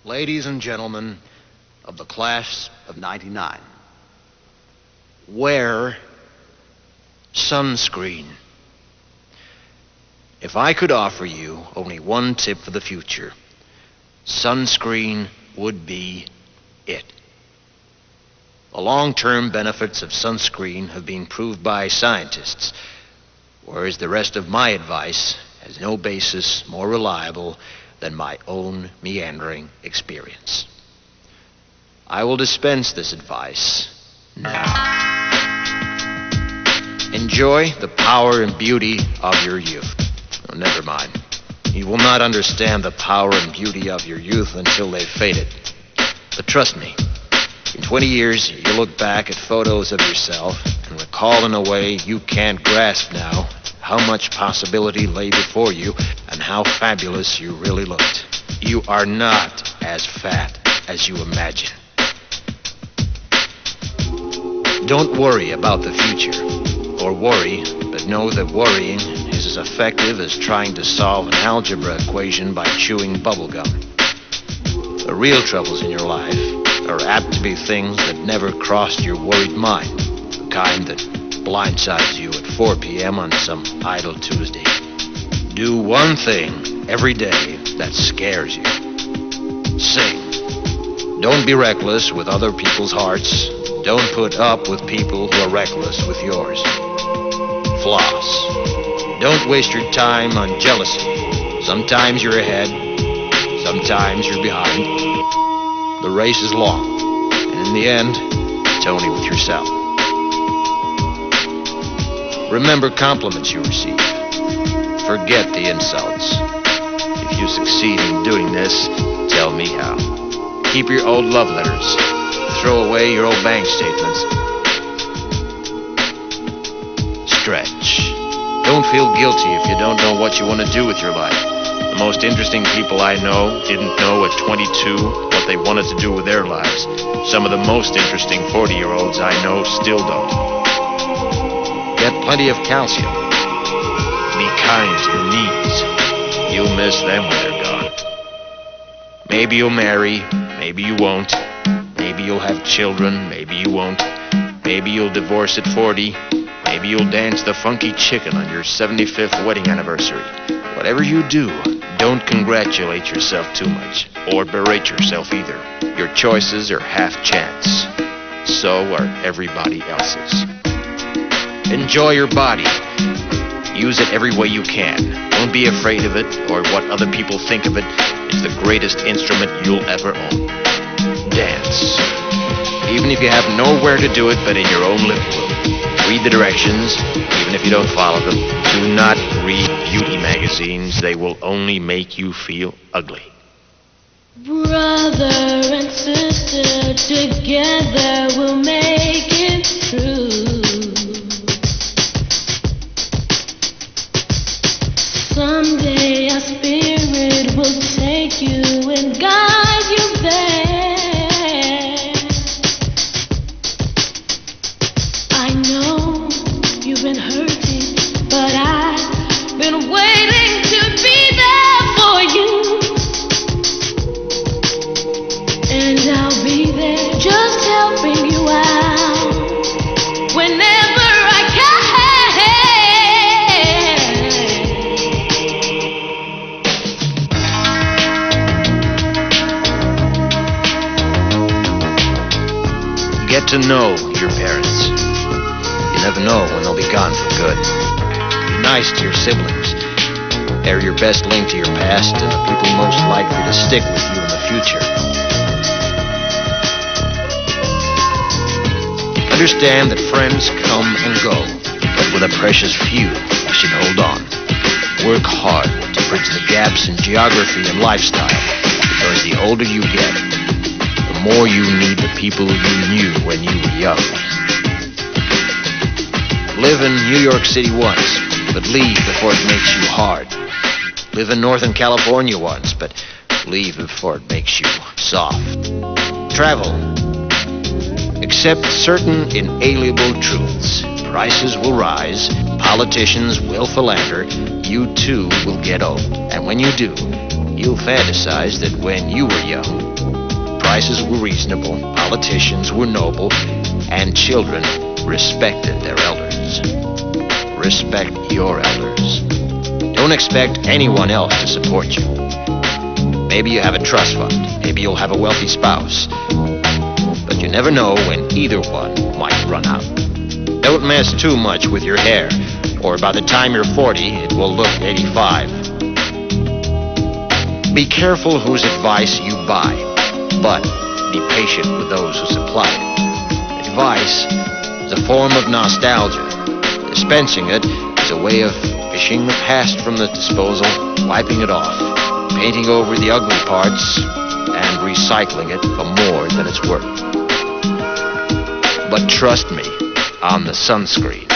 Ladies and gentlemen of the class of '99, wear sunscreen. If I could offer you only one tip for the future, sunscreen would be it. The long-term benefits of sunscreen have been proved by scientists, whereas the rest of my advice has no basis more reliable than my own meandering experience. I will dispense this advice now. Enjoy the power and beauty of your youth. Oh, never mind. You will not understand the power and beauty of your youth until they've faded. But trust me, in 20 years, you'll look back at photos of yourself and recall in a way you can't grasp now how much possibility lay before you and how fabulous you really looked. You are not as fat as you imagine. Don't worry about the future, or worry, but know that worrying is as effective as trying to solve an algebra equation by chewing bubblegum. The real troubles in your life are apt to be things that never crossed your worried mind, the kind that blindsides you at 4 p.m. on some idle Tuesday. Do one thing every day that scares you. Sing. Don't be reckless with other people's hearts. Don't put up with people who are reckless with yours. Floss. Don't waste your time on jealousy. Sometimes you're ahead, sometimes you're behind. The race is long, and in the end, it's only with yourself. Remember compliments you receive. Forget the insults. If you succeed in doing this, tell me how. Keep your old love letters. Throw away your old bank statements. Stretch. Don't feel guilty if you don't know what you want to do with your life. The most interesting people I know didn't know at 22 what they wanted to do with their lives. Some of the most interesting 40-year-olds I know still don't. Get plenty of calcium. Be kind to your knees. You'll miss them when they're gone. Maybe you'll marry, maybe you won't. Maybe you'll have children, maybe you won't. Maybe you'll divorce at 40. Maybe you'll dance the funky chicken on your 75th wedding anniversary. Whatever you do, don't congratulate yourself too much, or berate yourself either. Your choices are half chance. So are everybody else's. Enjoy your body. Use it every way you can. Don't be afraid of it, or what other people think of it. It's the greatest instrument you'll ever own. Dance. Even if you have nowhere to do it but in your own living room. Read the directions, even if you don't follow them. Do not read beauty magazines. They will only make you feel ugly. Brother and sister, together we'll make it through. Someday our spirit will take you and guide you there. I know you've been hurting, but I've been waiting to be there for you. And I'll be there just helping you out whenever I can. Get to know your parents. You never know when they'll be gone for good. Be nice to your siblings. They're your best link to your past and the people most likely to stick with you in the future. Understand that friends come and go, but with a precious few, you should hold on. Work hard to bridge the gaps in geography and lifestyle, because the older you get, the more you need the people you knew when you were young. Live in New York City once, but leave before it makes you hard. Live in Northern California once, but leave before it makes you soft. Travel. Accept certain inalienable truths. Prices will rise, politicians will philander, you too will get old. And when you do, you'll fantasize that when you were young, prices were reasonable, politicians were noble, and children respected their elders. Respect your elders. Don't expect anyone else to support you. Maybe you have a trust fund. Maybe you'll have a wealthy spouse. But you never know when either one might run out. Don't mess too much with your hair, or by the time you're 40, it will look 85. Be careful whose advice you buy, but be patient with those who supply it. Advice is a form of nostalgia. Dispensing it is a way of fishing the past from the disposal, wiping it off, painting over the ugly parts, and recycling it for more than it's worth. But trust me on the sunscreen.